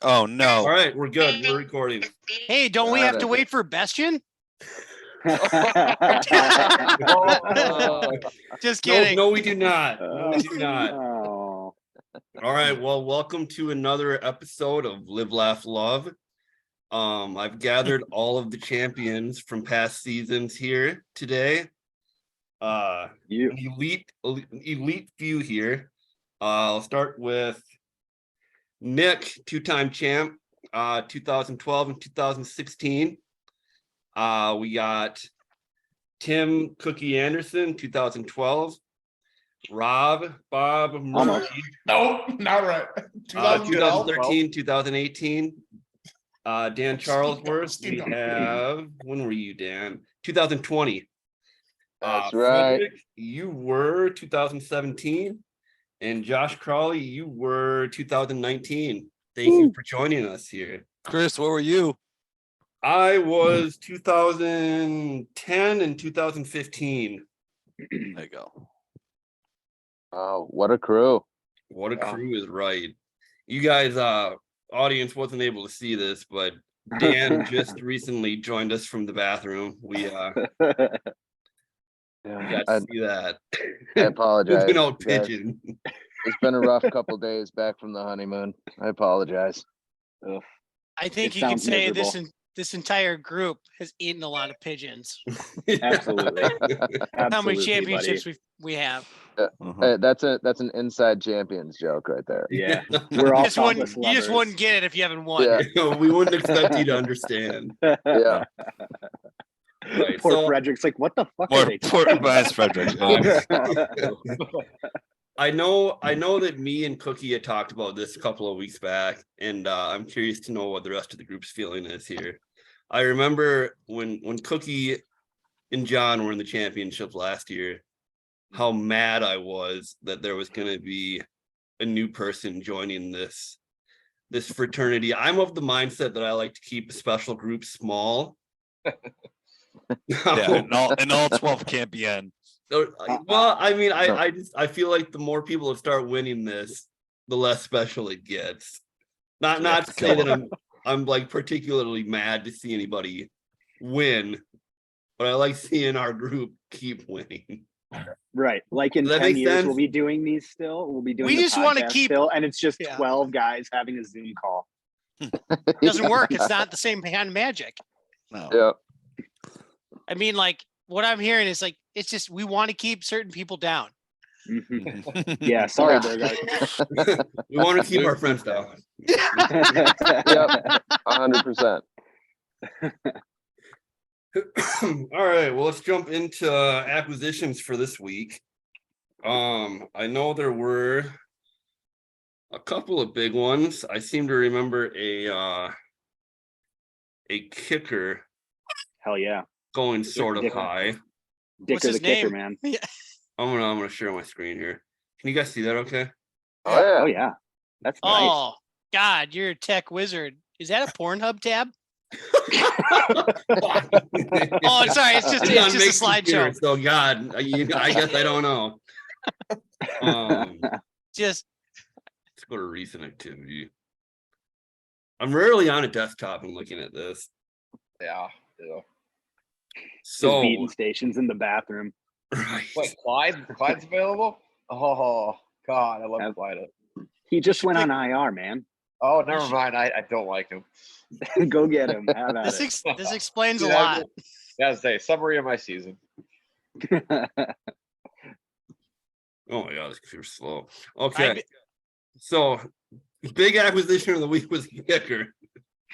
Oh no! All right, we're good. We're recording. Hey, don't we have to wait for Bestian? Just kidding. No, we do not. No, we do not. Oh. All right. Well, welcome to another episode of Live, Laugh, Love. I've gathered all of the champions from past seasons here today. You. Elite few here. I'll start with Nick, two-time champ, 2012 and 2016. We got Tim Cookie Anderson, 2012. Bob Murphy. No, not right. 2013, 2018. Dan Charlesworth. We have, when were you, Dan? 2020. That's right. Frederick, you were 2017. And Josh Crawley, you were 2019. Thank you for joining us here. Chris, what were you? I was 2010 and 2015. There you go. Oh, what a crew. What a crew is right. You guys, audience wasn't able to see this, but Dan just recently joined us from the bathroom. We got to see that. I apologize. Moving out guys. pigeon. It's been a rough couple days back from the honeymoon. I apologize. Ugh. I think It you can sounds say miserable. this entire group has eaten a lot of pigeons. Absolutely. How many Absolutely, championships buddy. we have? Hey, that's an inside champions joke right there. Yeah, we're all You topless just lovers. wouldn't get it if you haven't won. Yeah. We wouldn't expect you to understand. Yeah. Right. Poor So Frederick's like, what the fuck Poor, are they poor talking Vice Frederick. I know that me and Cookie had talked about this a couple of weeks back, and I'm curious to know what the rest of the group's feeling is here. I remember when Cookie and John were in the championship last year, how mad I was that there was going to be a new person joining this fraternity. I'm of the mindset that I like to keep a special group small. Yeah, and all 12 can't be in. Well, I mean, I feel like the more people that start winning this, the less special it gets. Not to say that I'm like particularly mad to see anybody win, but I like seeing our group keep winning. Right. Like in Does that 10 make years, sense? we'll be doing these still. We'll be doing We the just wanna podcast keep- still, and it's just Yeah. 12 guys having a Zoom call. It doesn't work. It's not the same kind of magic. No. Yeah. I mean, like what I'm hearing is like it's just we want to keep certain people down. Mhm. Yeah, sorry, Yeah. there, guys. We want to keep our friends down. Yep. 100%. All right, well, let's jump into acquisitions for this week. I know there were a couple of big ones. I seem to remember a kicker Hell yeah. going sort of Dicker. high. What's Dicker his the kicker, name? man. I'm gonna share my screen here. Can you guys see that okay? Oh, yeah. Oh yeah. That's nice. Oh God, you're a tech wizard. Is that a Pornhub tab? Oh, sorry, it's just a slideshow. So God, I guess I don't know. Just Let's go to recent activity. I'm rarely on a desktop and looking at this. Yeah. Just So beating stations in the bathroom. right. Wait, Clyde's available? Oh God, I love Yep. Clyde. He just went on IR, man. Oh, never mind. I don't like him. Go get him. Have at this explains a Yeah, lot. Yeah, say summary of my season. it. Oh my God, this computer's slow. Okay, so big acquisition of the week was kicker.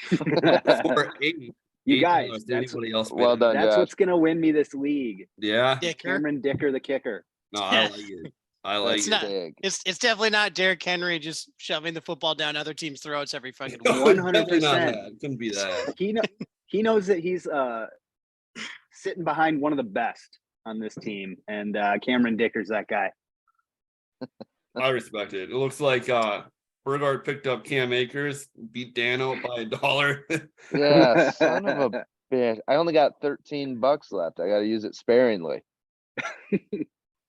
For eight. You Eight guys, dollars. that's, Anybody else? Well done, that's Josh. what's gonna win me this league. Yeah. Dicker. Cameron Dicker, the kicker. No, I like it. I like It's it. not- Big. It's definitely not Derrick Henry just shoving the football down other teams' throats every fucking week. 100%. Definitely not that. It couldn't be that. He knows that he's sitting behind one of the best on this team, and Cameron Dicker's that guy. I respect it. It looks like Burgard picked up Cam Akers, beat Dan out by $1. Yeah, son of a bitch. I only got $13 left. I got to use it sparingly.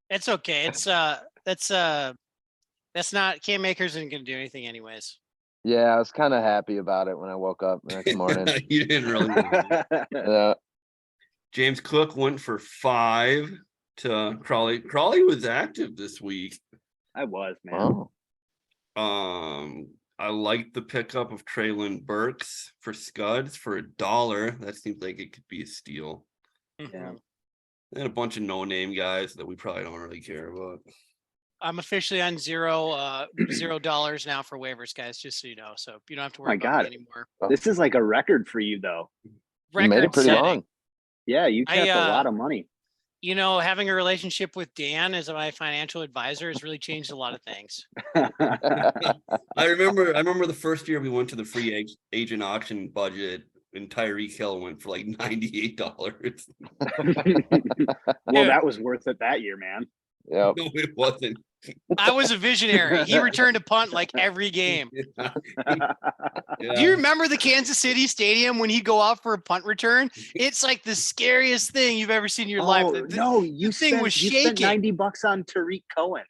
It's okay. It's that's not Cam Akers isn't going to do anything anyways. Yeah, I was kind of happy about it when I woke up the next morning. You didn't really. Yeah. James Cook went for 5 to Crawley. Crawley was active this week. I was, man. Oh, I like the pickup of Traylon Burks for Scuds for $1. That seems like it could be a steal. Yeah. And a bunch of no-name guys that we probably don't really care about. I'm officially on $0 now for waivers, guys, just so you know. So you don't have to worry My about me God. anymore. This is like a record for you, though. you made it Record pretty setting. long. Yeah, you kept a I, lot of money. You know, having a relationship with Dan as my financial advisor has really changed a lot of things. I remember the first year we went to the free agent auction budget and Tyreek Hill went for like $98. Well, that was worth it that year, man. Yep. No, it wasn't. I was a visionary. He returned a punt like every game. Yeah. Do you remember the Kansas City Stadium when he'd go out for a punt return? It's like the scariest thing you've ever seen in your life. Oh, no, you thing was you spent shaking. $90 on Tariq Cohen.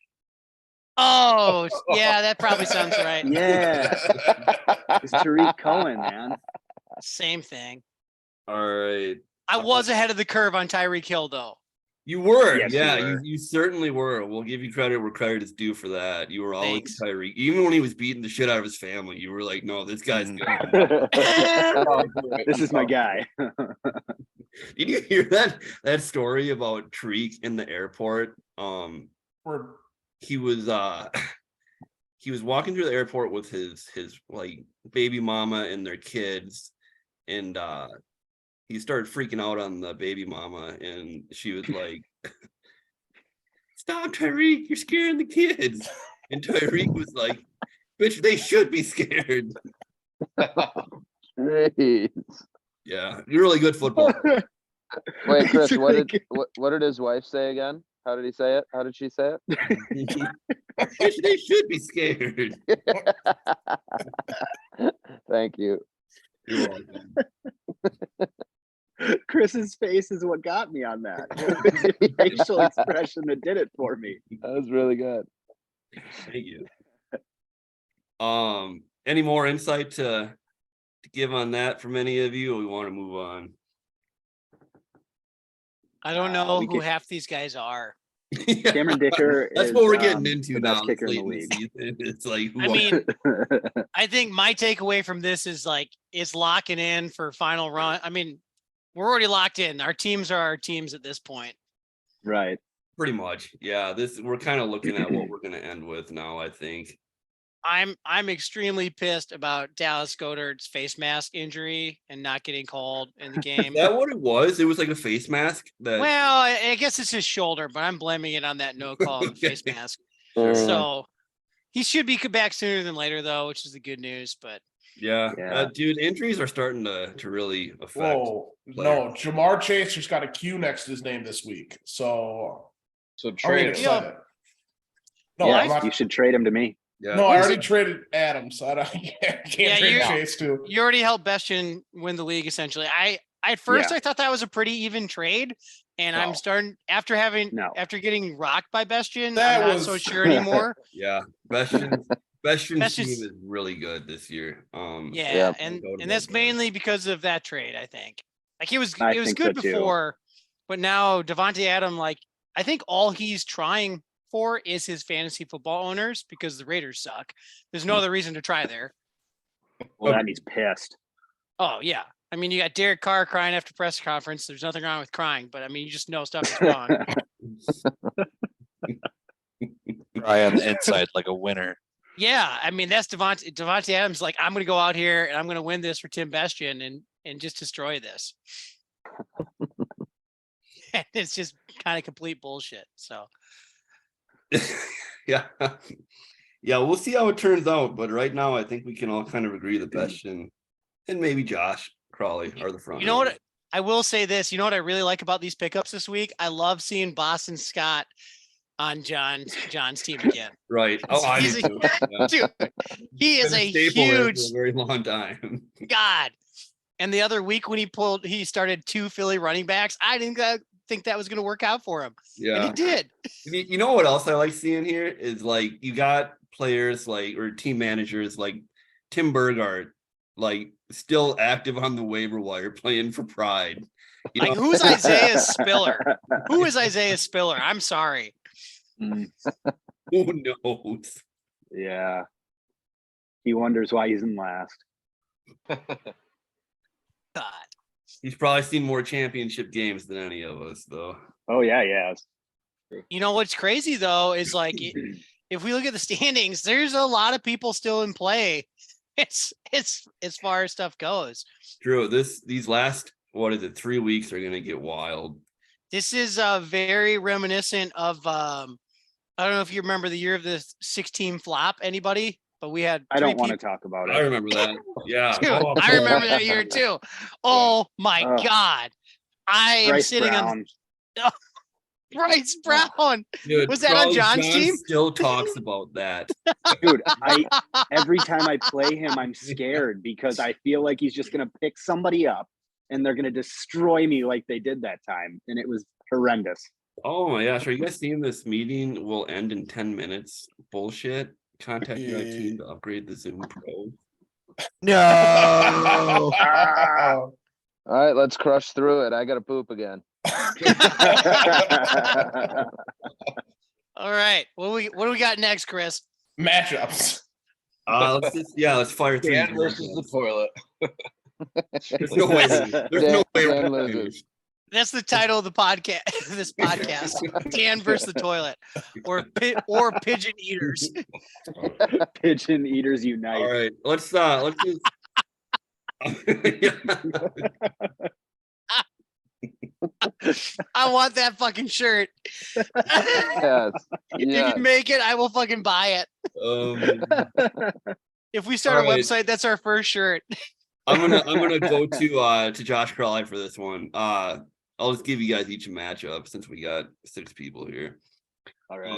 Oh, yeah, that probably sounds right. Yeah, it's Tariq Cohen, man. Same thing. All right. I was ahead of the curve on Tyreek Hill, though. You were, Yes, you yeah, were. you certainly were. We'll give you credit where credit is due for that. You were always Thanks. Tyreek, even when he was beating the shit out of his family. You were like, no, this guy's Mhm. good. This is my guy. Did you hear that story about Tariq in the airport? He was he was walking through the airport with his like baby mama and their kids, and he started freaking out on the baby mama, and she was like, "Stop, Tyreek, you're scaring the kids." And Tyreek was like, "Bitch, they should be scared." Jeez. Yeah, you're really good football. Wait, Chris, It's what really did what did his wife say again? How did he say it? How did she say it? Bitch, they should be scared. Thank you. You're welcome. Chris's face is what got me on that. It was his facial expression that did it for me. That was really good. Thank you. Any more insight to give on that from any of you, or we want to move on? I don't know we who could- half these guys are. Yeah, Cameron Dicker that's is, what we're getting the into best now. kicker It's in the late in the season. It's like, who I are- mean, I think my takeaway from this is like it's locking in for final run. I mean, we're already locked in. Our teams are our teams at this point. Right. pretty much, yeah. We're kind of looking at what we're going to end with now, I think. I'm extremely pissed about Dallas Goedert's face mask injury and not getting called in the game. Is that what it was? It was like a face mask that. Well, I guess it's his shoulder, but I'm blaming it on that no call on the face Okay. mask. Mm. So he should be back sooner than later, though, which is the good news. But Yeah, Yeah. dude, injuries are starting to really affect. Whoa, no, Jamar Chase just got a Q next to his name this week. So So I'm trade him. excited. No, yeah, I'm not, you should trade him to me. Yeah. no, I already traded Adam, so I can't Yeah, trade you're- Chase too. you already helped Bestian win the league, essentially. At first I thought that was a pretty even trade, and I'm No. starting after getting rocked by Bestian. That I'm not so was- sure anymore. Yeah, Bestian's team Bestian's- is really good this year. Yeah, Yeah. and Go to and that's that. mainly because of that trade, I think. Like it was I it was think good so, too. before, but now Devontae Adam, like I think all he's trying for is his fantasy football owners because the Raiders suck. There's no other reason to try there. Well, that means pissed. Oh yeah. I mean, you got Derek Carr crying after press conference. There's nothing wrong with crying, but I mean, you just know stuff is wrong. Cry on the inside like a winner. Yeah, I mean that's Devontae Adams. Like I'm going to go out here and I'm going to win this for Tim Bestian and just destroy this. And it's just kind of complete bullshit. So Yeah. Yeah, we'll see how it turns out. But right now, I think we can all kind of agree that Bestian and maybe Josh Crawley are the front. you know runners. what? I will say this. You know what I really like about these pickups this week? I love seeing Boston Scott on John's team again. Right. Oh, I He's do too. Yeah. Dude, he is Been a staple there huge for a very long time. God. And the other week when he started 2 Philly running backs, I didn't think that was going to work out for him. And Yeah. he did. You know what else I like seeing here is like you got players like or team managers like Tim Burgart, like still active on the waiver wire, playing for Pride. You Like, know, who's Isaiah Spiller? Who is Isaiah Spiller? I'm sorry. Mm, who knows? yeah. He wonders why he's in last. God. He's probably seen more championship games than any of us, though. Oh yeah, yeah. You know what's crazy though is like if we look at the standings, there's a lot of people still in play. It's as far as stuff goes. Drew, these last, what is it, 3 weeks are gonna get wild. This is very reminiscent of I don't know if you remember the year of the 16 flop, anybody, but we had I don't want to people. talk about I it. remember that. Yeah. Dude, Oh, I remember that year too. Oh my Ugh. God. I am Bryce sitting Brown. on Bryce Brown. Dude, Was that on Crowley John's John team? Still talks about that. Dude, every time I play him, I'm scared because I feel like he's just gonna pick somebody up and they're gonna destroy me like they did that time. And it was horrendous. Oh my gosh, are you guys seeing this meeting will end in 10 minutes? Bullshit. Contact your team to upgrade the Zoom Pro. No. All right, let's crush through it. I gotta poop again. All right. What do we got next, Chris? Matchups. Let's fire through. Dan these versus the matchups. toilet. There's no way. There's no way. Dan we're gonna loses. lose. That's the title of the podcast. This podcast, Dan versus the toilet, or pigeon eaters. Pigeon eaters unite. All right, let's just. I want that fucking shirt. Yes. If Yes. you make it, I will fucking buy it. If we start All a right. website, that's our first shirt. I'm gonna go to Josh Crowley for this one. I'll just give you guys each a matchup since we got 6 people here. All right.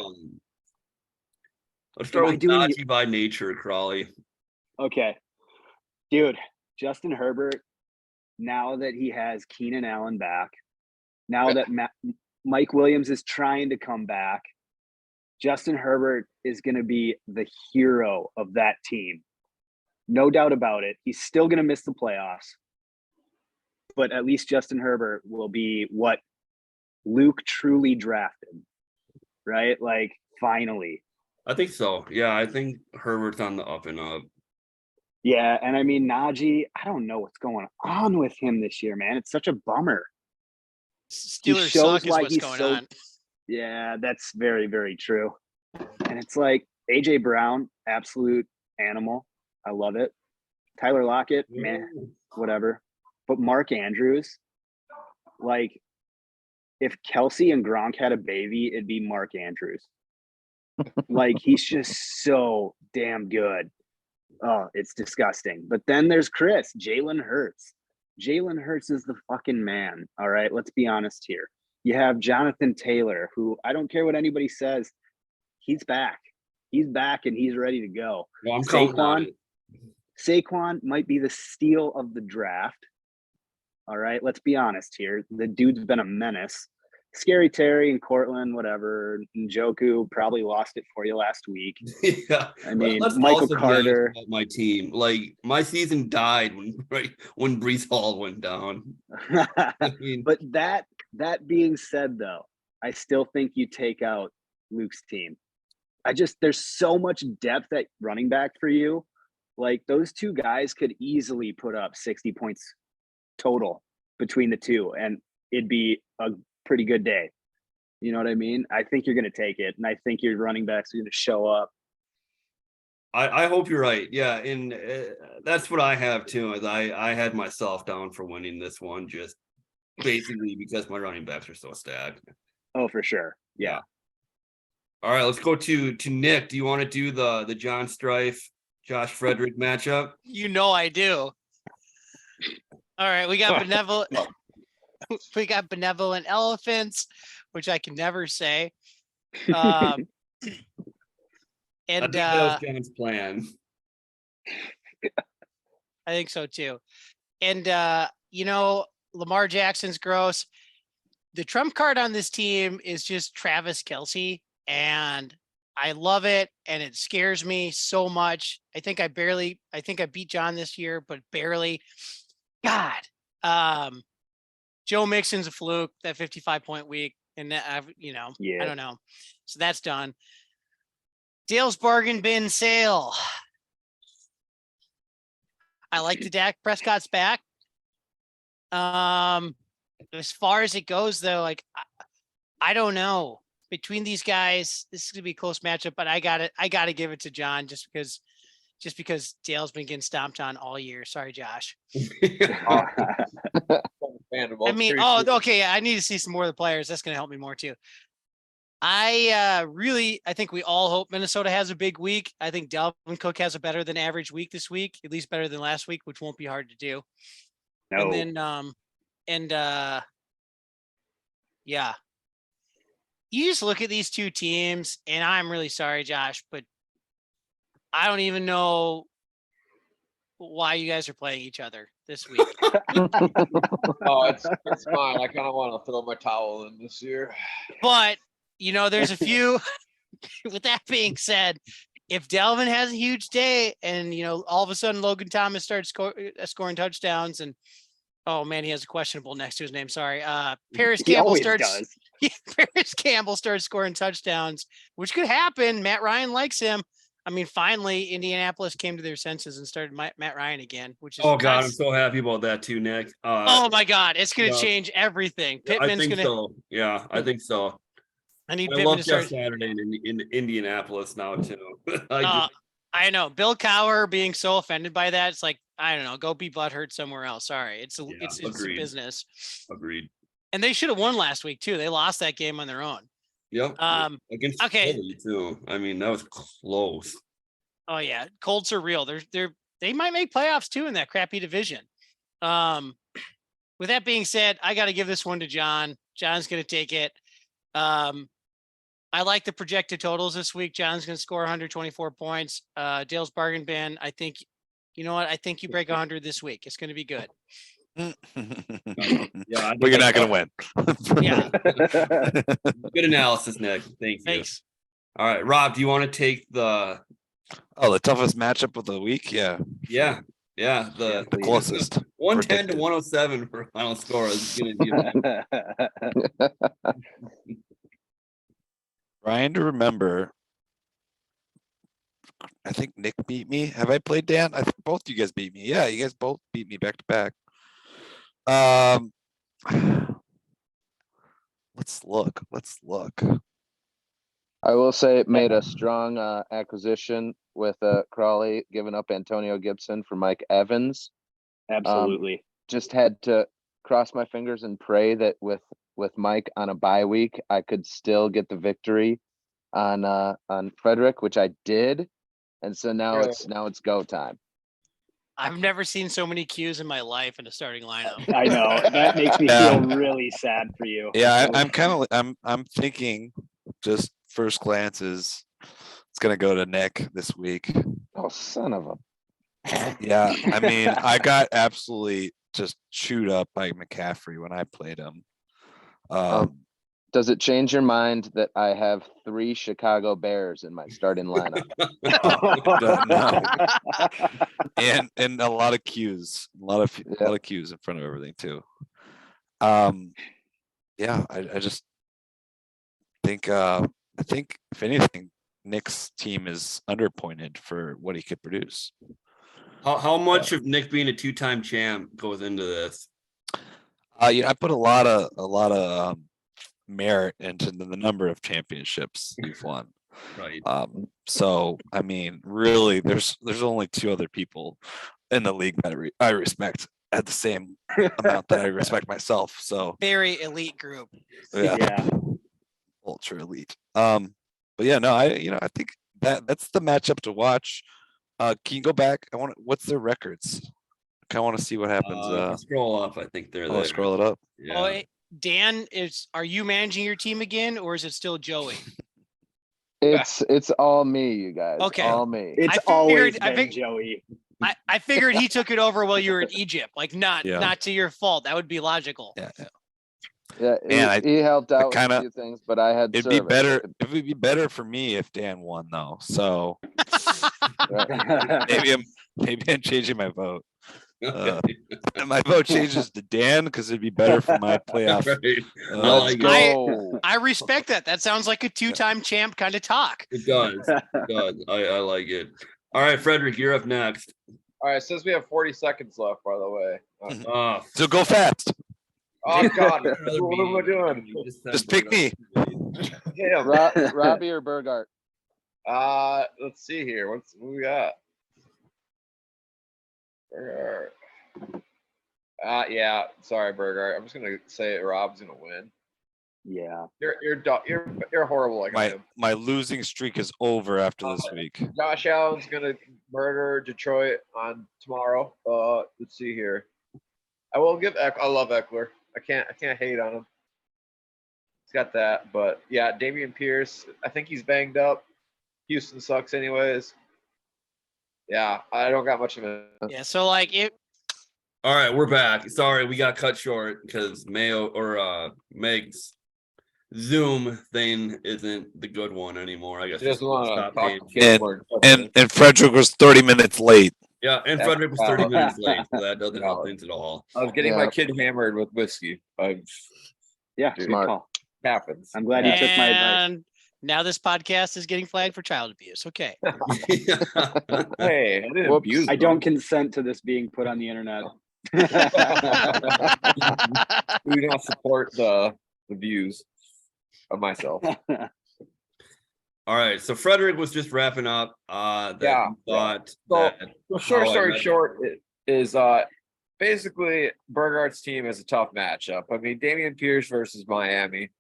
Let's start Am I with doing Nazi by nature, Crowley. Okay. Dude, Justin Herbert, now that he has Keenan Allen back, now that Mike Williams is trying to come back, Justin Herbert is going to be the hero of that team. No doubt about it. He's still going to miss the playoffs, but at least Justin Herbert will be what Luke truly drafted, right? Like, finally. I think so. Yeah, I think Herbert's on the up and up. Yeah, and I mean, Najee, I don't know what's going on with him this year, man. It's such a bummer. Steelers shows suck is why what's he's going so- on. Yeah, that's very, very true. And it's like AJ Brown, absolute animal. I love it. Tyler Lockett, man, whatever. But Mark Andrews, like, if Kelsey and Gronk had a baby, it'd be Mark Andrews. Like, he's just so damn good. Oh, it's disgusting. But then there's Chris, Jalen Hurts. Jalen Hurts is the fucking man. All right, let's be honest here. You have Jonathan Taylor, who I don't care what anybody says, he's back. He's back and he's ready to go. Well, I'm counting on it. Saquon might be the steal of the draft. All right, let's be honest here. The dude's been a menace. Scary Terry and Cortland, whatever. Njoku probably lost it for you last week. Yeah. I mean, Let's Michael also be honest Carter. about my team. Like, my season died when Brees Hall went down. I mean, But that being said, though, I still think you take out Luke's team. There's so much depth at running back for you. Like, those two guys could easily put up 60 points total between the two, and it'd be a pretty good day. You know what I mean? I think you're going to take it, and I think your running backs are going to show up. I hope you're right. Yeah, and that's what I have too. Is I had myself down for winning this one, just basically because my running backs are so stacked. Oh, for sure. Yeah. All right, let's go to Nick. Do you want to do the John Strife, Josh Frederick matchup? You know I do. All right, we got benevolent. We got benevolent elephants, which I can never say. I And think that was John's plan. I think so too. And Lamar Jackson's gross. The trump card on this team is just Travis Kelce. And I love it, and it scares me so much. I think I beat John this year, but barely. God, Joe Mixon's a fluke, that 55-point week, and I Yeah. don't know. So that's done. Dale's bargain bin sale. I like the Dak Prescott's back. As far as it goes, though, like I don't know. Between these guys, this is gonna be a close matchup, but I gotta give it to John just because Dale's been getting stomped on all year. Sorry, Josh. I mean, okay. I need to see some more of the players. That's gonna help me more too. I think we all hope Minnesota has a big week. I think Dalvin Cook has a better than average week this week, at least better than last week, which won't be hard to do. No. And then yeah. You just look at these two teams, and I'm really sorry, Josh, but I don't even know why you guys are playing each other this week. Oh, it's fine. I kind of want to throw my towel in this year. But, there's a few. With that being said, if Dalvin has a huge day and, all of a sudden Logan Thomas starts scoring touchdowns and, oh man, he has a questionable next to his name. Sorry. Paris He Campbell always starts. does. Paris Campbell starts scoring touchdowns, which could happen. Matt Ryan likes him. I mean, finally, Indianapolis came to their senses and started Matt Ryan again, which is Oh God, I'm so happy about that too, Nick. oh my God, it's going to yeah. change everything. I Pittman's think going to. so. Yeah, I think so. I need I Pittman love to start. Jeff Saturday in Indianapolis now too. I know Bill Cowher being so offended by that. It's like, I don't know, go be butthurt somewhere else. Sorry, it's it's agreed. business. Agreed. And they should have won last week too. They lost that game on their own. Yep. Against okay. Philly too. I mean, that was close. Oh yeah, Colts are real. They might make playoffs too in that crappy division. With that being said, I got to give this one to John. John's going to take it. I like the projected totals this week. John's going to score 124 points. Dale's bargain bin. I think, you know what? I think you break 100 this week. It's going to be good. Yeah, But you're not going to win. Yeah. Good analysis, Nick. Thank you. Thanks. All right, Rob, do you want to take the The toughest matchup of the week? Yeah. The The closest. 110 to 107 for final score is going to be a Trying to remember. I think Nick beat me. Have I played Dan? I think both you guys beat me. Yeah, you guys both beat me back to back. Let's look. I will say it made a strong acquisition with Crawley giving up Antonio Gibson for Mike Evans. Absolutely. Just had to cross my fingers and pray that with Mike on a bye week, I could still get the victory on Frederick, which I did. And so now it's go time. I've never seen so many Qs in my life in a starting lineup. I know that makes me feel really sad for you. Yeah, I'm thinking just first glances, it's gonna go to Nick this week. Oh, son of a. Yeah, I mean, I got absolutely just chewed up by McCaffrey when I played him. Does it change your mind that I have 3 Chicago Bears in my starting lineup? No. And a lot of Qs, a lot of Qs in front of everything too. Yeah, I just think I think if anything, Nick's team is underpointed for what he could produce. How much of Nick being a 2-time champ goes into this? I put a lot of merit into the number of championships you've won. Right. So I mean, really, there's only 2 other people in the league that I respect at the same amount that I respect myself. So Very elite group. yeah. Ultra elite. But yeah, no, I think that's the matchup to watch. Can you go back? What's their records? I kind of want to see what happens. Scroll up. I think they're I'll there. scroll it up. Yeah. Oh, Dan, are you managing your team again, or is it still Joey? It's all me, you guys. Okay. All me. It's I always figured- I been think- Joey. I figured he took it over while you were in Egypt, like not to your fault. That would be logical. Yeah. Yeah, Man, he helped out with kinda- a few things, but I had It'd be service. better. It would be better for me if Dan won, though. So maybe I'm changing my vote. And my vote changes to Dan because it'd be better for my playoff. Right. Uh, like it. Go. I respect that. That sounds like a two-time champ kind of talk. It does. It does. I like it. All right, Frederick, you're up next. All right, it says we have 40 seconds left, by the way. So go fast. Oh God, Another what am I meeting. doing? You Just pick me. Damn. Robbie or Burgart? Let's see here. What we got? Burgart. Yeah. Sorry, Burgart. I'm just gonna say Rob's gonna win. Yeah. You're horrible like I am. My losing streak is over after this week. Josh Allen's gonna murder Detroit on tomorrow. Let's see here. I will give I love Eckler. I can't hate on him. He's got that, but yeah, Dameon Pierce. I think he's banged up. Houston sucks anyways. Yeah, I don't got much of it. Yeah, so like it. All right, we're back. Sorry, we got cut short because Meg's Zoom thing isn't the good one anymore. I guess He doesn't want to stop talk paying. to kids more. And Frederick was 30 minutes late. Yeah, and That's Frederick was 30 minutes late, so that doesn't help No. things at all. I was getting Yeah. my kid hammered with whiskey. Yeah. Dude. Good call. Happens. I'm glad you took my advice. And now this podcast is getting flagged for child abuse. Okay. Hey, I didn't Whoops. abuse I them. don't consent to this being put on the internet. We don't support the views of myself. All right, so Frederick was just wrapping up. That Yeah, he thought So, that The short how I story read it. short is basically Burgart's team is a tough matchup. I mean, Dameon Pierce versus Miami.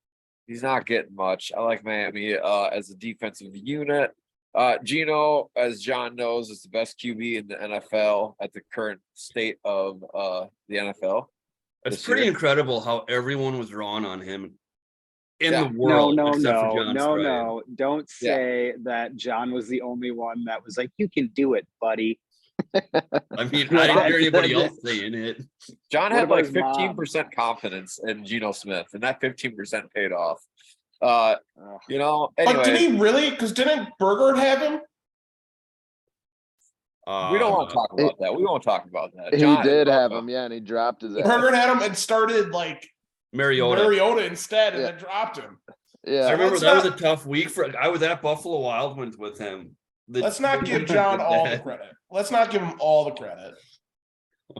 He's not getting much. I like Miami as a defensive unit. Gino, as John knows, is the best QB in the NFL at the current state of the NFL. It's this pretty year. incredible how everyone was drawn on him in Yeah. the No, world. no, except for no, John no, Stryker. no. Don't Yeah. say that John was the only one that was like, you can do it, buddy. I mean, I didn't hear anybody else saying it. John What had about like his mom? 15% confidence in Geno Smith, and that 15% paid off. Ugh. Anyway, But did he really? Because didn't Burgard have him? we don't want to talk about that. We won't talk about that. He John, did have him, yeah, and he dropped his ass. Burgard had him and started like Mariota. Mariota instead, and Yeah. then dropped him. I Yeah, remember Let's that was not- a tough week for. I was at Buffalo Wild Wings with him. Let's not give John all the credit. Let's not give him all the credit.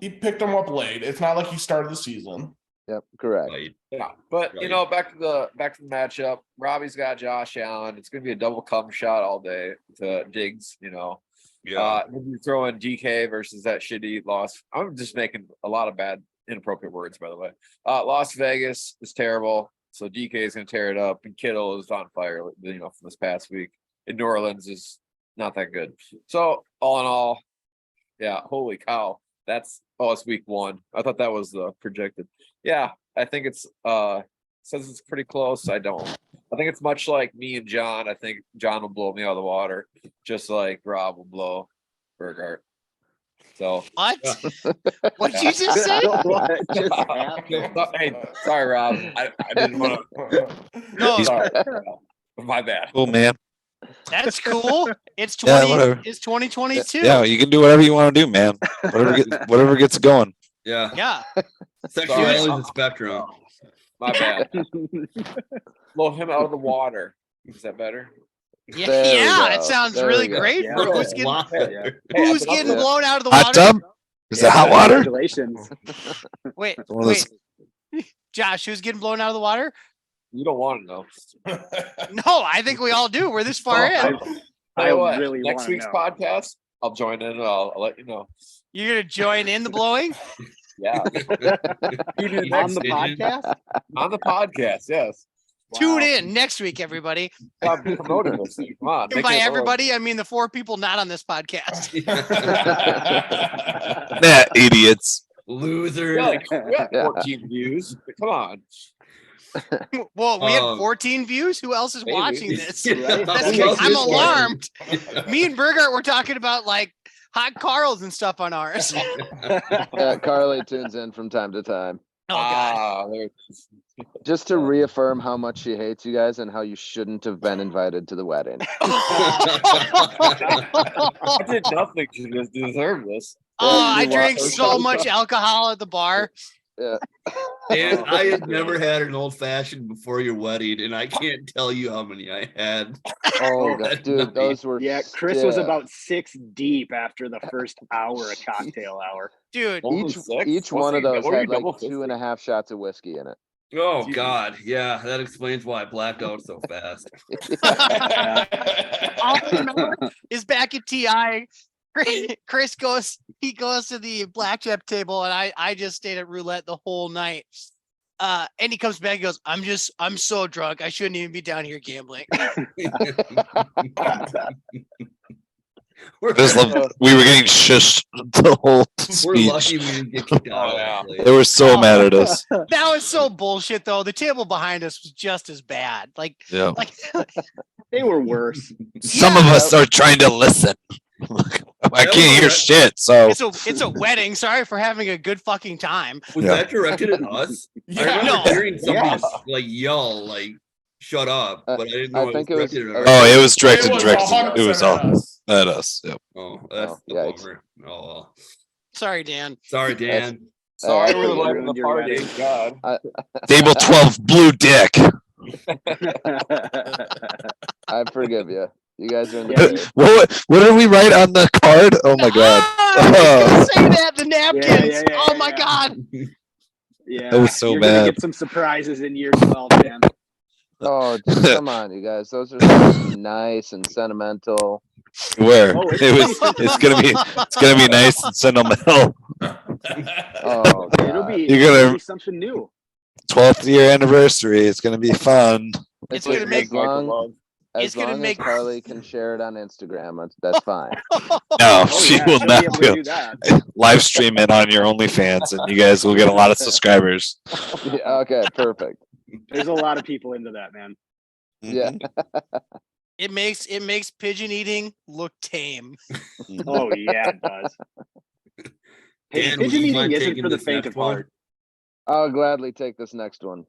He picked him up late. It's not like he started the season. yep, correct. Right. Yeah, but you Right. know, back to the matchup. Robbie's got Josh Allen. It's gonna be a double cum shot all day to Diggs. You know, Yeah. then you throw in DK versus that shitty loss. I'm just making a lot of bad, inappropriate words, by the way. Las Vegas is terrible, so DK is gonna tear it up, and Kittle is on fire. You know, from this past week, and New Orleans is not that good. So all in all, yeah, holy cow. It's week 1. I thought that was the projected. Yeah, I think it's says it's pretty close. I don't. I think it's much like me and John. I think John will blow me out of the water, just like Rob will blow Burgart. So What? What did you just say? What just happened? hey, sorry, Rob. I didn't want to. No, Sorry. My bad. Cool, man. that's cool. It's Yeah, 20. whatever. It's 2022. Yeah, you can do whatever you want to do, man. Whatever gets going. Yeah. Yeah. Sexuality is a spectrum. My bad. Blow him out of the water. Is that better? Yeah, There we yeah, it go. sounds There really we go. great. Yeah. For who's getting, Wow. Yeah. who's getting blown out of the Hot water? tub? Is it hot water? Congratulations. Wait, One of those- wait. Josh, who's getting blown out of the water? You don't want to know. No, I think we all do. We're this far in. Tell I you what, really next wanna week's know. podcast, I'll join in and I'll let you know. You're gonna join in the blowing? Yeah. On the podcast? On the podcast, yes. Tune Wow. in next week, everybody. I'm promoting this thing. Come on. And make by it everybody, I mean the 4 people not on this podcast. Nah, idiots. Loser. Yeah, we got 14 views. Come on. Well, we had Um, 14 views. Who else is maybe. watching this? Yeah, That's- who else I'm is watching? alarmed. Me and Burgart were talking about like hot Carls and stuff on ours. Yeah, Carly tunes in from time to time. Oh god. there it is. Just to reaffirm how much she hates you guys and how you shouldn't have been invited to the wedding. I did nothing to deserve this. Oh, I you drank want- so much alcohol at the bar. Yeah. And I had never had an old fashioned before your wedding, and I can't tell you how many I had. Oh, that God, dude, night. those were. Yeah, Chris was yeah. about 6 deep after the first hour of cocktail hour. Dude, More than Each six? each What's one of the- those what are had you double like fisting? 2.5 shots of whiskey in it. Oh Jeez. God, yeah, that explains why I blacked out so fast. all I remember is back at TI. Chris goes to the blackjack table, and I just stayed at roulette the whole night. And he comes back and goes, I'm so drunk. I shouldn't even be down here gambling. We're, Just love, we were getting shushed the whole we're speech. lucky we didn't get kicked out. Oh, yeah. actually. They were so mad at us. That was so bullshit though. The table behind us was just as bad. Like Yeah. They were worse. Some of us are trying to listen. I That can't was hear a- shit. So it's a wedding. Sorry for having a good fucking time. Was Yeah. that directed at us? I Yeah. remember No. hearing somebody Yeah. like yell, like "shut up," Uh, but I didn't I know think it it was was- directed at oh, us. it was directed, It was directed. 100% It was at all us. at us. Yep. Oh, that's Oh, the yikes. bummer. Oh well. Sorry, Dan. Sorry, Dan. Sorry, I we're the think life you of the ruined your party. wedding. God. Table 12, blue dick. I forgive you. You guys are in the Yeah, clear. What did we write on the card? Oh my god. Ah, I was gonna say that. The napkins. yeah, Oh my yeah. god. Yeah, That was so you're gonna bad. get some surprises in year 12, man. Oh, just come on, you guys. Those are supposed to be nice and sentimental. Where? Oh, it's It was it's gonna be nice and sentimental. Oh, It'll God. be, You're it'll gonna- be something new. 12th year anniversary. It's gonna be fun. It's As- gonna make- as long, it's as gonna long make- as Carly can share it on Instagram, that's fine. No, Oh, she yeah, will she'll be not able to go. do that. Live stream it on your OnlyFans, and you guys will get a lot of subscribers. Yeah, okay, perfect. There's a lot of people into that, man. Yeah. It makes pigeon eating look tame. Oh yeah, it does. Hey, Dan, would pigeon you mind eating isn't taking for the this faint next of one? heart. I'll gladly take this next one.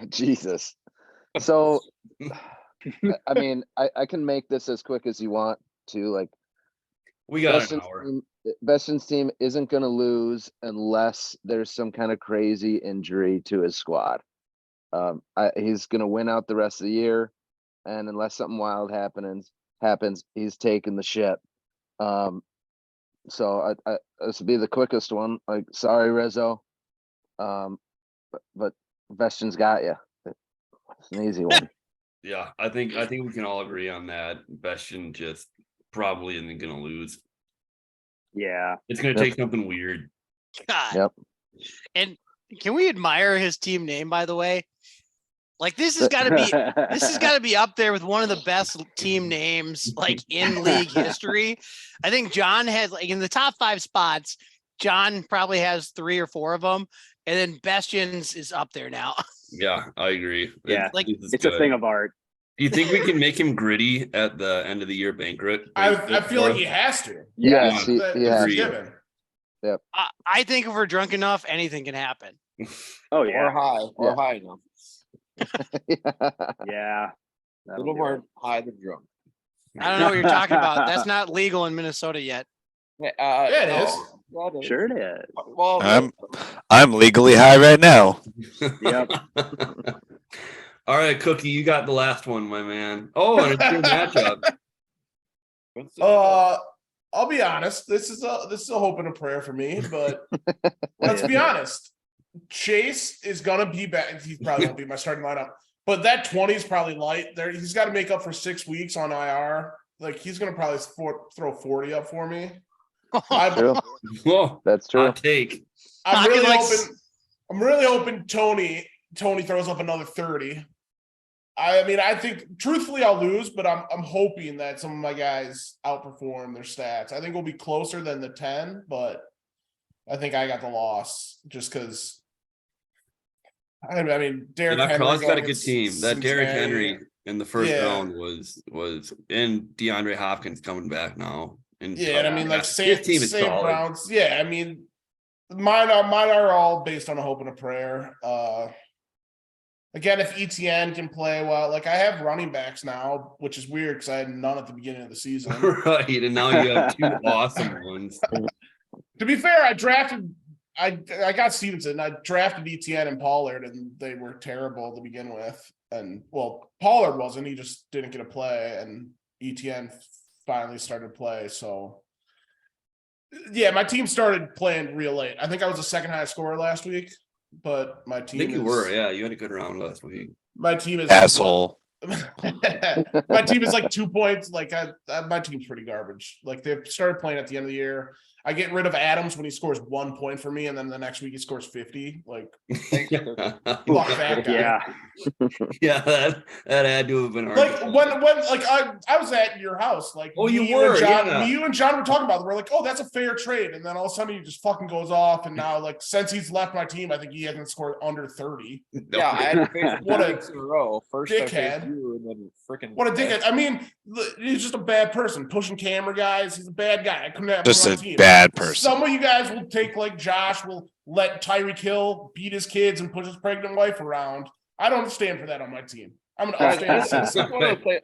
Jesus. So, I mean, I can make this as quick as you want to. Like, We got an Beston's hour. Beston's team isn't going to lose unless there's some kind of crazy injury to his squad. He's going to win out the rest of the year, and unless something wild happens, he's taking the ship. So this will be the quickest one. Like, sorry, Rizzo, but Beston's got you. It's an easy one. Yeah, I think we can all agree on that. Bastion just probably isn't gonna lose. Yeah. It's gonna Yep. take something weird. God. Yep. And can we admire his team name, by the way? Like this has got to be up there with one of the best team names like in league history. I think John has like in the top 5 spots. John probably has 3 or 4 of them, and then Bastion's is up there now. Yeah, I agree. Yeah, like, this is It's a good. thing of art. Do you think we can make him gritty at the end of the year banquet? I feel like he has to. Yes, he That- has it's Agreed. given. I think if we're drunk enough, anything can happen. Oh Or yeah. high, or Yeah. high enough. Yeah. A That'll little do more it. high than drunk. I don't know what you're talking about. That's not legal in Minnesota yet. Yeah, Yeah, it is. Yeah, it is. Sure it is. Well, I'm legally high right now. Yep. All right, Cookie, you got the last one, my man. Oh, and it's your matchup. I'll be honest. This is a hope and a prayer for me, but let's be honest. Chase is gonna be back. He probably won't be my starting lineup, but that 20 is probably light. There, he's got to make up for 6 weeks on IR. Like he's gonna probably throw 40 up for me. True. Whoa, That's true. hot take. I'm Talking really like hoping. I'm really hoping Tony throws up another 30. I mean, I think truthfully I'll lose, but I'm hoping that some of my guys outperform their stats. I think we'll be closer than the 10, but I think I got the loss just because. I mean, Derrick Yeah, Henry Carl's got a going good against team. That Derrick Cincinnati. Henry in the first Yeah. round was and DeAndre Hopkins coming back now. Yeah, and I mean, like, his same team is solid. Browns. Yeah, I mean, mine are all based on a hope and a prayer. Again, if ETN can play well, like I have running backs now, which is weird because I had none at the beginning of the season. Right, and now you have two awesome ones. To be fair, I got Stevenson. I drafted ETN and Pollard, and they were terrible to begin with. And well, Pollard wasn't. He just didn't get a play, and ETN finally started play. So yeah, my team started playing real late. I think I was the second highest scorer last week, but my I team think you were, yeah. You had a good round last week. My team is Asshole. my team is like 2 points. Like my team's pretty garbage. Like they've started playing at the end of the year. I get rid of Adams when he scores 1 point for me, and then the next week he scores 50. Like, fuck that guy. Yeah. Yeah, that had to have been hard. Like when like I was at your house, like Oh, you me were, and John, yeah. you and John were talking about it. We're like, oh, that's a fair trade, and then all of a sudden he just fucking goes off, and now like since he's left my team, I think he hasn't scored under 30. Yeah, I had to face him What 2 a weeks in a row. First I dickhead. faced you, and then freaking What a dickhead! I mean, he's just a bad person, pushing camera guys. He's a bad guy. I couldn't have him Just on a my team. bad person. Some of you guys will take like Josh will let Tyreek Hill beat his kids and push his pregnant wife around. I don't stand for that on my team. I'm an upstanding citizen.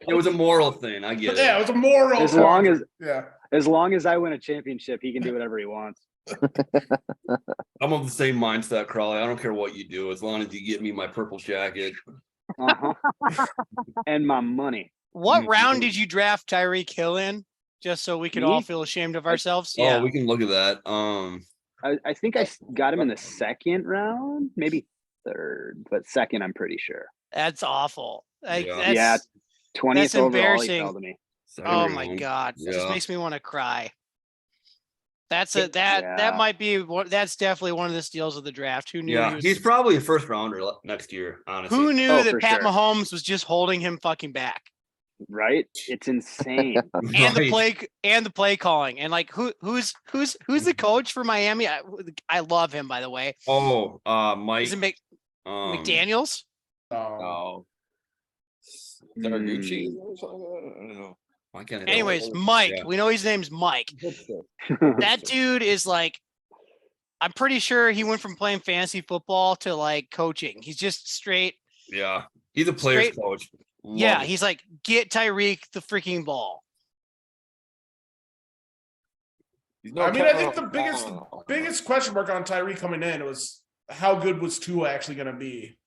It was a moral thing. I get it. Yeah, it was a moral. As long as yeah, as long as I win a championship, he can do whatever he wants. I'm of the same mindset, Crawley. I don't care what you do, as long as you get me my purple jacket. Uh-huh. And my money. What round did you draft Tyreek Hill in? Just so we could all Me? feel ashamed of ourselves. Oh, Yeah. we can look at that. I think I got him in the second round, maybe third, but second, I'm pretty sure. That's awful. Like, Yeah. that's, Yeah, 20th that's overall, he embarrassing. fell to me. second Oh my round. God. It just Yeah. makes me want to cry. That Yeah. might be that's definitely one of the steals of the draft. Who knew Yeah, he was, he's probably a first rounder next year, honestly. who knew Oh, that for Pat sure. Mahomes was just holding him fucking back? Right? It's insane. And the Right. play calling. And like who's the coach for Miami? I love him, by the way. Oh, Mike. Is it McDaniels? Oh, Zaraguchi or something? I don't know. Why can't I Anyways, Mike. Yeah. We know his name's Mike. That dude is like, I'm pretty sure he went from playing fantasy football to like coaching. He's just straight. Yeah, he's a player's Straight- coach. Love Yeah, it. he's like, get Tyreek the freaking ball. He's no I mean, I think Kevin the O'Connell. biggest question mark on Tyreek coming in was how good was Tua actually going to be?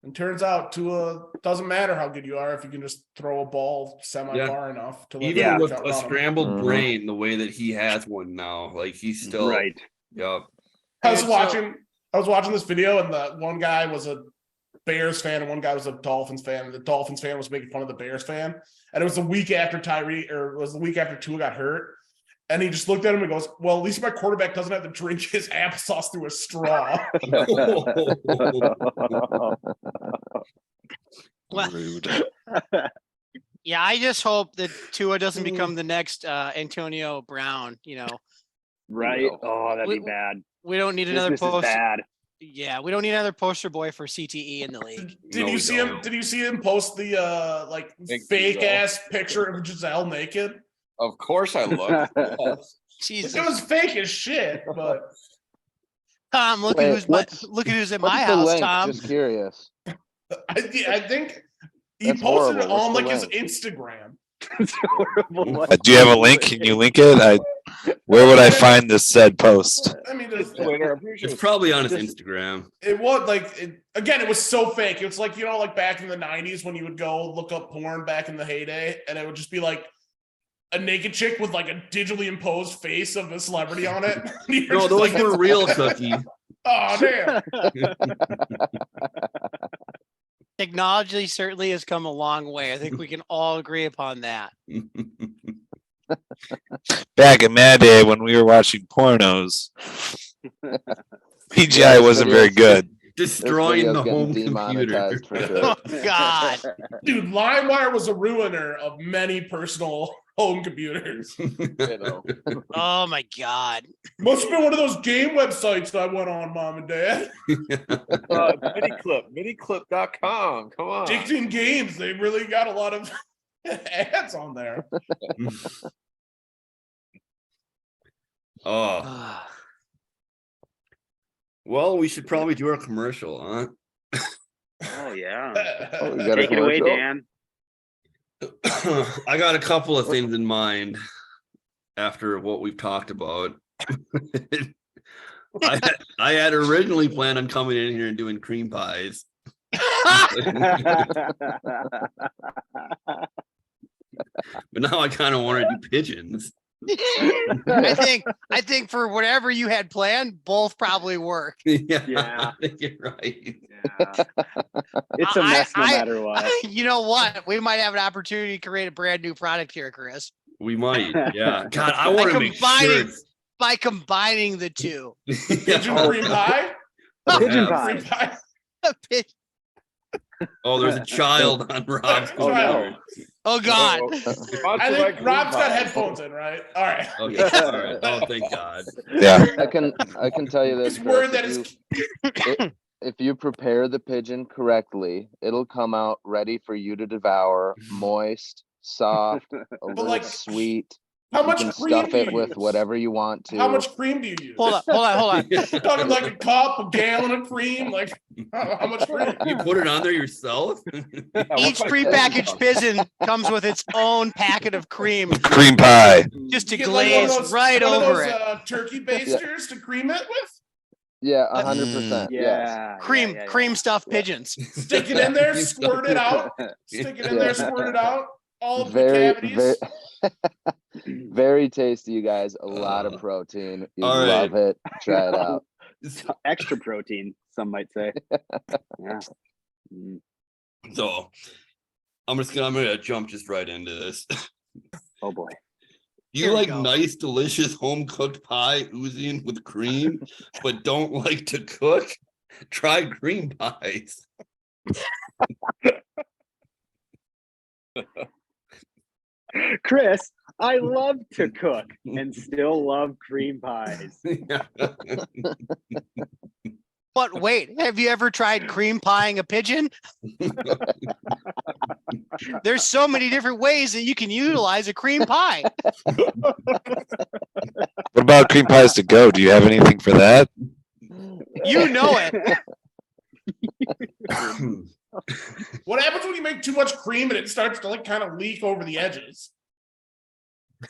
And turns out Tua doesn't matter how good you are if you can just throw a ball semi far enough to let Even the with coach a outrun him. scrambled Mhm. brain, the way that he has one now, like he's still. Right. Yeah. I was And so- watching this video, and the one guy was a Bears fan and one guy was a Dolphins fan, and the Dolphins fan was making fun of the Bears fan. And it was the week after Tua got hurt. And he just looked at him and goes, well, at least my quarterback doesn't have to drink his applesauce through a straw. Well, Rude. yeah, I just hope that Tua doesn't become the next Antonio Brown. You know, Right? Oh, that'd be We- bad. we don't need another Business is poster. bad. Yeah, we don't need another poster boy for CTE in the league. Did No, you we see don't. him? Did you see him post the like Big fake Giselle. ass picture of Giselle naked? Of course I look. Yes. Jesus, It was fake as shit, but Tom, look Wait, at who's what's- look at who's at What's my the house, link? Tom. Just curious. I think he That's posted it horrible. on What's like the his Instagram. It's horrible. Do you have a link? Can you link it? Where would I find this said post? I mean, it, Twitter, I'm pretty sure It's probably on his Just- Instagram. it was like again, it was so fake. It's like, you know, like back in the 90s when you would go look up porn back in the heyday, and it would just be like a naked chick with like a digitally imposed face of a celebrity on it. And you're No, just those like, were real, Cookie. oh damn. Technology certainly has come a long way. I think we can all agree upon that. Back in my day when we were watching pornos, PGI wasn't very good. Destroying This the video's home getting computer. demonetized for sure. Oh God. Dude, LimeWire was a ruiner of many personal home computers. You know. Oh my God. Must have been one of those game websites that I went on, Mom and Dad. Miniclip.com. Come on. Dicton Games, they really got a lot of ads on there. Oh, well, we should probably do our commercial, huh? Oh yeah. Oh, we got a Take it away, commercial? Dan. I got a couple of things in mind after what we've talked about. I had originally planned on coming in here and doing cream pies. But now I kind of want to do pigeons. I think for whatever you had planned, both probably work. Yeah, Yeah. I think you're right. Yeah. It's a mess no I- matter what. You know what? We might have an opportunity to create a brand new product here, Chris, We might. Yeah. God, I want to make sure. combining- by combining the two. Pigeon cream pie? Pigeon Yeah. Cream pie. pie. Oh, there's a child on Rob's Oh, no. computer. Oh God. I think Rob's got headphones in, right? All right. Okay, all right. Oh, thank God. Yeah. I can tell you this. He's worried Chris, that if you prepare the pigeon correctly, it'll come out ready for you to devour, moist, soft, a little like, sweet. How You much can cream stuff do you it with use? whatever you want to. How much cream do you use? Hold on. Talking like a cup, a gallon of cream, like how much cream? You put it on there yourself? Each prepackaged pigeon comes with its own packet of cream Cream pie. just to You get like one of glaze those- right one of over those, it. Turkey basters to cream it with. Yeah, 100%. Yes. Yeah. Cream stuffed pigeons. Stick it in there, squirt it out. Stick it in there, squirt it out. All of the Very, cavities. very tasty, you guys. A lot of protein. You all love right. it. Try it out. Extra protein, some might say. Yeah. Mm. So I'm gonna jump just right into this. Oh boy. You Here we like go. nice, delicious home cooked pie oozing with cream, but don't like to cook? Try cream pies. Chris, I love to cook and still love cream pies. But wait, have you ever tried cream pieing a pigeon? There's so many different ways that you can utilize a cream pie. What about cream pies to go? Do you have anything for that? You know it. What happens when you make too much cream and it starts to like kind of leak over the edges?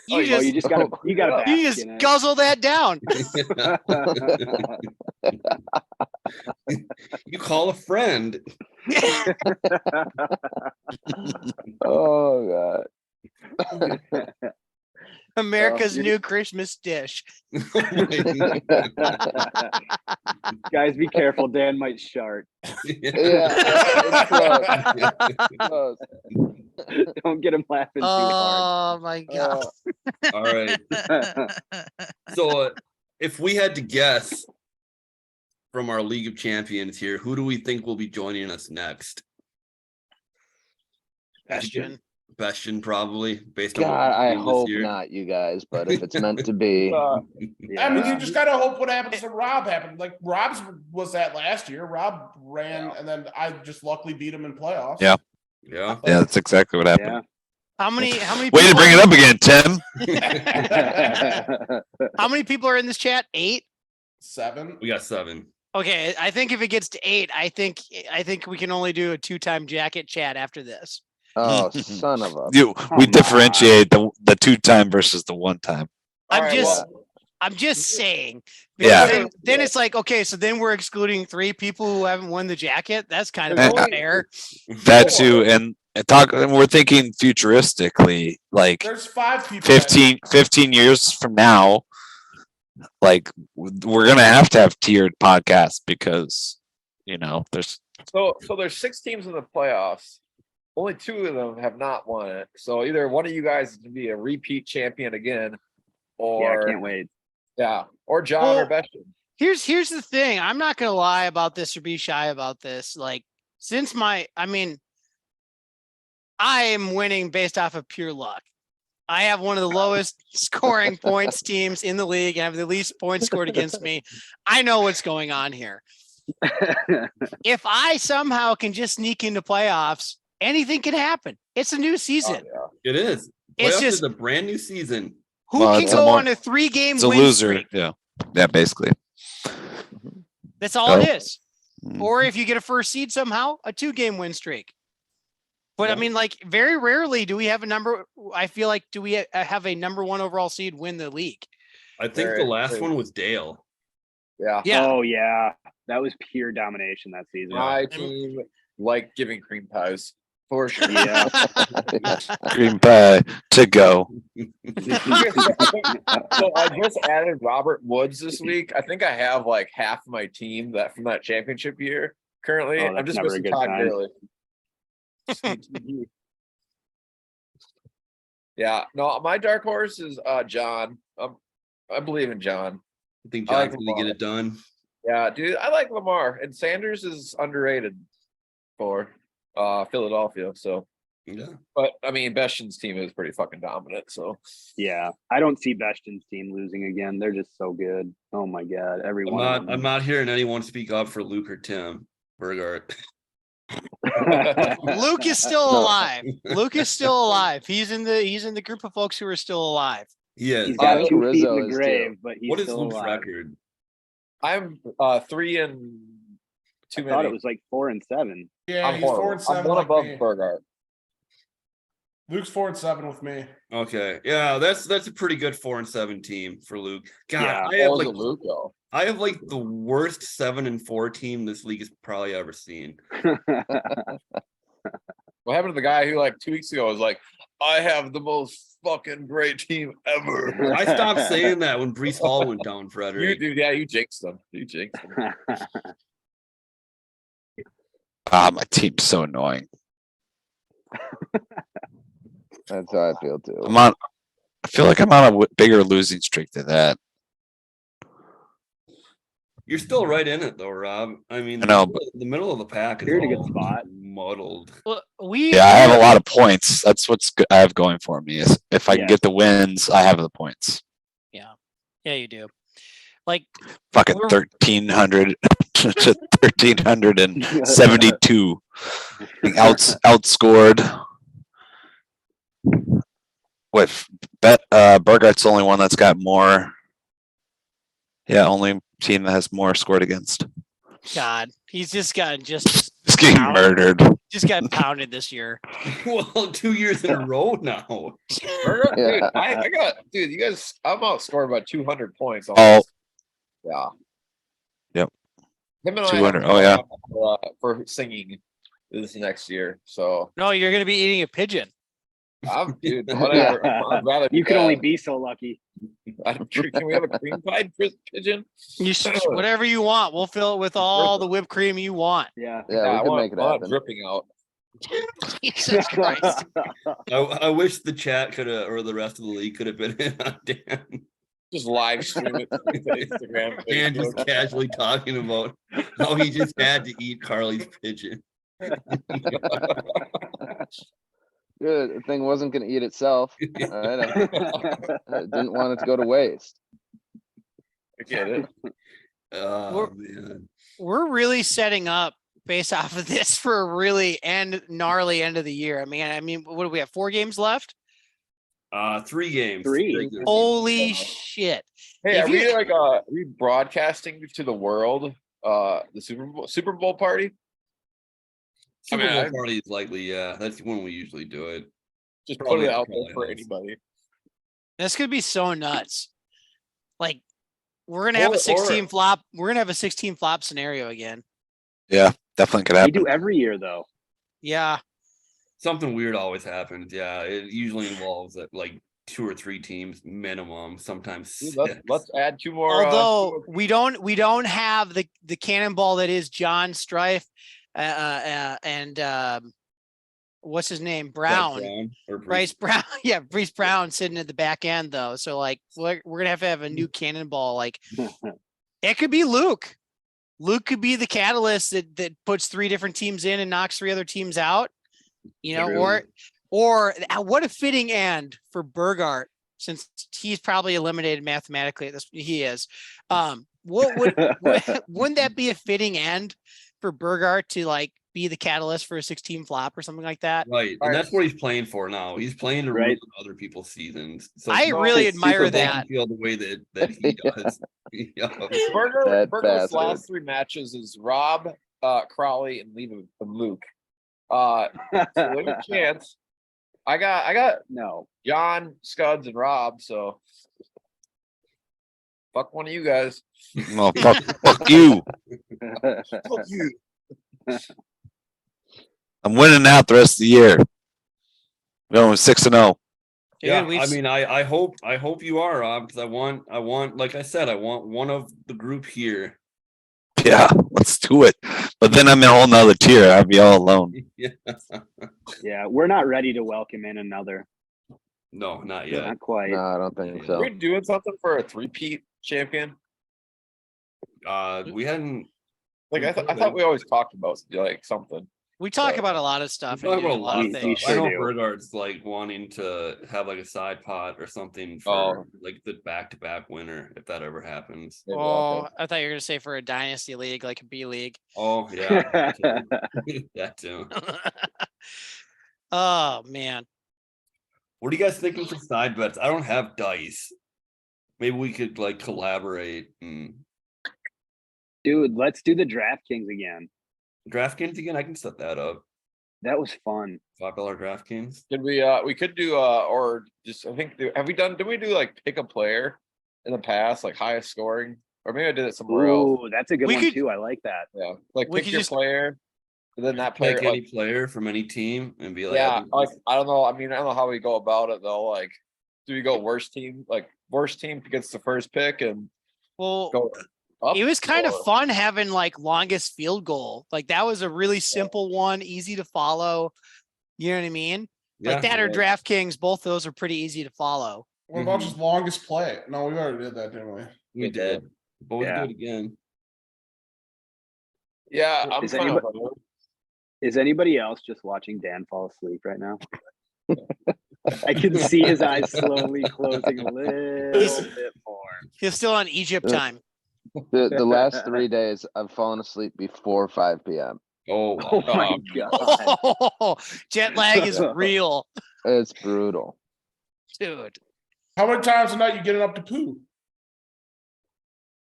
You just you just gotta you bask just in it. guzzle that down. You call a friend. Oh god. America's you- new Christmas dish. Guys, be careful. Dan might shart. Yeah, it's close. Don't get him laughing too hard. Oh my God. All right. So if we had to guess from our League of Champions here, who do we think will be joining us next? Question. Bastion, probably, based on God, I we've seen this hope year. not, you guys. But if it's meant to be, I mean, you just gotta hope what happens to Rob happened. Like Rob's was that last year. Rob ran, and then I just luckily beat him in playoffs. Yeah. Yeah. Yeah, that's exactly what happened. Yeah. How many Way to people- bring it up again, Tim. How many people are in this chat? 8? 7. We got 7. Okay, I think if it gets to 8, I think we can only do a 2-time jacket chat after this. oh son of a. We Come differentiate the 2-time versus the 1-time. I'm Alright, just well, I'm just saying. Yeah. because Then it's like, okay, so then we're excluding 3 people who haven't won the jacket. That's kind of And- unfair. That too, and we're thinking futuristically, like There's 5 people. 15 years from now, like we're gonna have to have tiered podcasts because there's So there's 6 teams in the playoffs. Only 2 of them have not won it. So either one of you guys is gonna be a repeat champion again, Yeah, or I can't wait. or John or Well, Bastion. Here's the thing. I'm not gonna lie about this or be shy about this. Like, since I am winning based off of pure luck. I have one of the lowest scoring points teams in the league and have the least points scored against me. I know what's going on here. If I somehow can just sneak into playoffs, anything can happen. It's a new Oh, season. yeah. It is. It's Playoffs just- is a brand new season. Who Well, can it's a go more- on a 3-game It's a win loser. streak? Yeah. Yeah, basically. That's all it Oh. is. Mm. Or if you get a first seed somehow, a 2-game win streak. But I Yeah. mean, like, very rarely do we have a number. I feel like, do we have a number 1 overall seed win the league? I think Very- the last very- one was Dale. Yeah. Yeah. Oh yeah, that was pure domination that season. My team like giving cream pies for sure. Yeah. Green pie to go. So I just added Robert Woods this week. I think I have like half my team that from that championship year currently. Oh, I'm that's just never a missing good Todd sign. Gurley. Yeah, no, my dark horse is John. I believe in John. I think I like John's gonna get Lamar. it done. Yeah, dude, I like Lamar and Sanders is underrated for Philadelphia. So, Yeah. but I mean, Bestion's team is pretty fucking dominant. So, Yeah, I don't see Bestion's team losing again. They're just so good. Oh my god, every one of them. I'm not hearing anyone speak up for Luke or Tim Burgart. Luke is still No. alive. Luke is still alive. He's in the group of folks who are still alive. Yes. He's I got think 2 feet Rizzo in the is, too. grave, but he's What is still Luke's alive. record? I'm 3 and too I many. thought it was like 4 and 7. Yeah, I'm he's 4 horrible. and 7 I'm one like above me. Burgart. Luke's 4 and 7 with me. Okay. Yeah, that's a pretty good 4-7 team for Luke. God, Yeah. I have Oh, is like it Luke though? I have like the worst 7-4 team this league has probably ever seen. What happened to the guy who like 2 weeks ago was like, I have the most fucking great team ever. I stopped saying that when Brees Hall went down, You Frederick. dude, yeah, you jinxed them. You jinxed them. My team's so annoying. That's how I feel too. I feel like I'm on a bigger losing streak than that. You're still right in it though, Rob. I mean, I know, the middle of the pack is You're in a good all spot. muddled. Well, we Yeah, I have a lot of points. That's what's I have going for me. Is if I can Yeah. get the wins, I have the points. Yeah, you do. Like, Fucking We're- 1,300 to 1,372. Being outscored. With Burgart's the only one that's got more. Yeah, only team that has more scored against. God, he's just got just Just getting murdered. got pounded this year. Well, 2 years in a row now. Burgart, dude, Yeah. I got dude, you guys I'm outscored by 200 points. Oh. Yeah. Yep. Him and I 200, have oh, yeah. for singing this next year. So No, you're gonna be eating a pigeon. I'm dude, whatever. I'd rather You can only that. be so lucky. Can we have a cream pie pigeon? You whatever you want. We'll fill it with all the whipped cream you want. Yeah. Yeah, I we could want- make it I want happen. dripping out. Jesus Christ. I wish the chat could have, or the rest of the league could have been in on Dan. Just live stream it to Instagram. Dan just Facebook. casually talking about how he just had to eat Carly's pigeon. Good. The thing wasn't going to eat itself. All right, I didn't want it to go to waste. I get it. Oh We're- man. We're really setting up based off of this for a really gnarly end of the year. I mean, what do we have? 4 games left? 3 games. 3. Regular Holy season. shit. Hey, If are we you- like are we broadcasting to the world the Super Bowl party? Super I mean, Bowl party is likely, yeah. That's when we usually do it. Just Probably- put it out there probably for has. anybody. This could be so nuts. Like, we're gonna have Or- a 16 flop. We're gonna have a 16 flop scenario again. Yeah, definitely could We happen. do every year though. Yeah. Something weird always happens. Yeah, it usually involves like 2 or 3 teams minimum. Sometimes Dude, 6. let's add 2 more. Although we don't have the cannonball that is John Strife and what's his name? Brown. or Bryce Brown. Yeah, Bryce Brown sitting at the back end though. So like we're gonna have a new cannonball. Like it could be Luke. Luke could be the catalyst that puts 3 different teams in and knocks 3 other teams out. You know, True. or what a fitting end for Burgart, since he's probably eliminated mathematically at this. He is. What would wouldn't that be a fitting end for Burgart to like be the catalyst for a 16 flop or something like that. Right, and that's what he's playing for now. He's playing to ruin Right. other people's seasons. So I no, really it's admire super that. feel the way that he does. Yeah. That Burger's bastard. last 3 matches is Rob, Crawley, and Luke. So there's a chance. I got No. John, Scuds, and Rob. So fuck one of you guys. No, fuck you. Fuck you. I'm winning out the rest of the year. Going 6-0. Dude, Yeah, we've I mean, I hope you are, Rob, because I want, like I said, I want one of the group here. Yeah, let's do it. But then I'm in a whole nother tier. I'll be all alone. Yeah. Yeah, we're not ready to welcome in another. No, not yet. Not quite. No, I don't think Are so. we doing something for a 3-peat champion? We hadn't. Like I thought we always talked about like something. we talk so- about a lot of stuff. We and talk do about a lot of We stuff. sure I know do. Bergard's like wanting to have like a side pot or something for Oh. like the back-to-back winner, if that ever happens. Maybe, Oh, okay. I thought you were gonna say for a dynasty league, like a B league. Oh yeah, that too. Oh man. What are you guys thinking for side bets? I don't have dice. Maybe we could like collaborate and Dude, let's do the DraftKings again. DraftKings again. I can set that up. That was fun. $5 DraftKings. Did we could do or just I think did we do like pick a player in the past, like highest scoring? Or maybe I did it somewhere else. Ooh, that's a good We one could- too. I like that. Yeah. Like we pick could your just- player and then that player Pick like, any player from any team and be like, yeah, like I don't know. I mean, I don't know how we go about it though. Like, do we go worst team gets the first pick and Well, go up? it was kind of or- fun having like longest field goal. Like that was a really simple one, easy to follow. You know what I mean? Like that or yeah. DraftKings, both those are pretty easy to follow. What about just longest play? No, we already did that, didn't we? We did. But we Yeah. do it again. Yeah, I'm Is fine anybody- with it. Is anybody else just watching Dan fall asleep right now? I can see his eyes slowly closing a little bit more. He's still on Egypt Uh, time. The last 3 days, I've fallen asleep before 5 p.m. Oh, Oh my Um, god. Jet lag is real, It's brutal. dude. How many times a night you getting up to poo?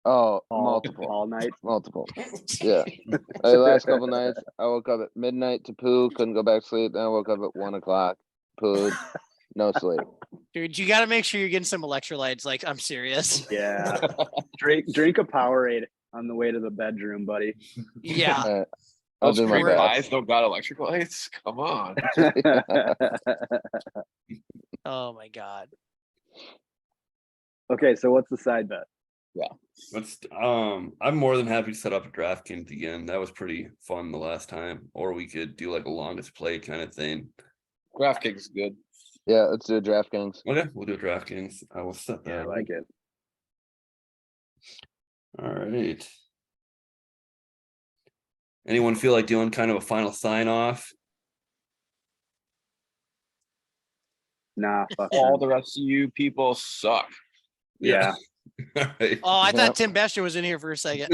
Oh, All, multiple, all night. multiple. Yeah. The last couple nights, I woke up at midnight to poo, couldn't go back to sleep. Then I woke up at 1 o'clock, pooed, no sleep. Dude, you got to make sure you're getting some electrolytes. Like, I'm serious. Yeah. Drink a Powerade on the way to the bedroom, buddy. Yeah. I'll Those do my creepy eyes best. don't got electric lights. Come on. Oh my God. Okay, so what's the side bet? Let's I'm more than happy to set up a DraftKings again. That was pretty fun the last time. Or we could do like a longest play kind of thing. DraftKings is good. Yeah, let's do a DraftKings. Okay, we'll do a DraftKings. I will set that. Yeah, I up. like it. All right. Anyone feel like doing kind of a final sign off? Nah, fuck All them. the rest of you people suck. Yeah. All right. Oh, I Yeah. thought Tim Bester was in here for a second.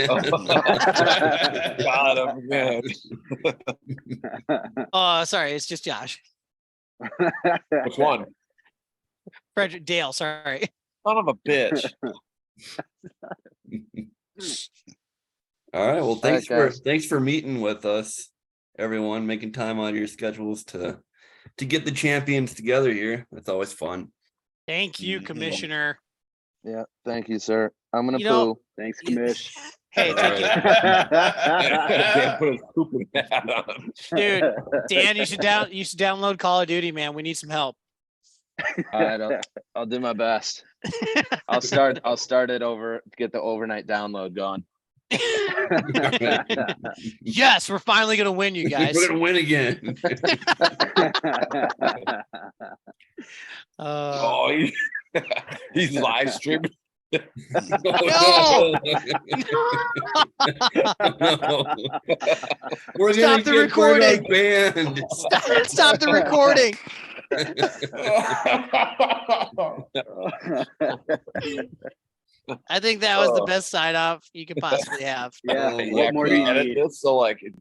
God, I'm mad. Oh, sorry. It's just Josh. Which one? Frederick Dale. Sorry. Son of a bitch. All right. Well, right, guys. thanks for meeting with us, everyone, making time out of your schedules to get the champions together here. That's always fun. Thank you, Mhm. Commissioner. Yeah, thank you, sir. I'm gonna You know- poo. Thanks, Commish. Hey, All thank you. Can't put his pooping hat on. Dude, Dan, you should download Call of Duty, man. We need some help. I'll do my best. I'll start it over, get the overnight download going. Yes, we're finally gonna win, you guys. We're gonna win again. Uh, Oh, he's live streaming. No! We're Stop gonna the get recording. Bergard banned. stop the recording. I think that was the best sign off you could possibly have. Yeah, Oh, what Yeah, more can do we you edit need? this so like it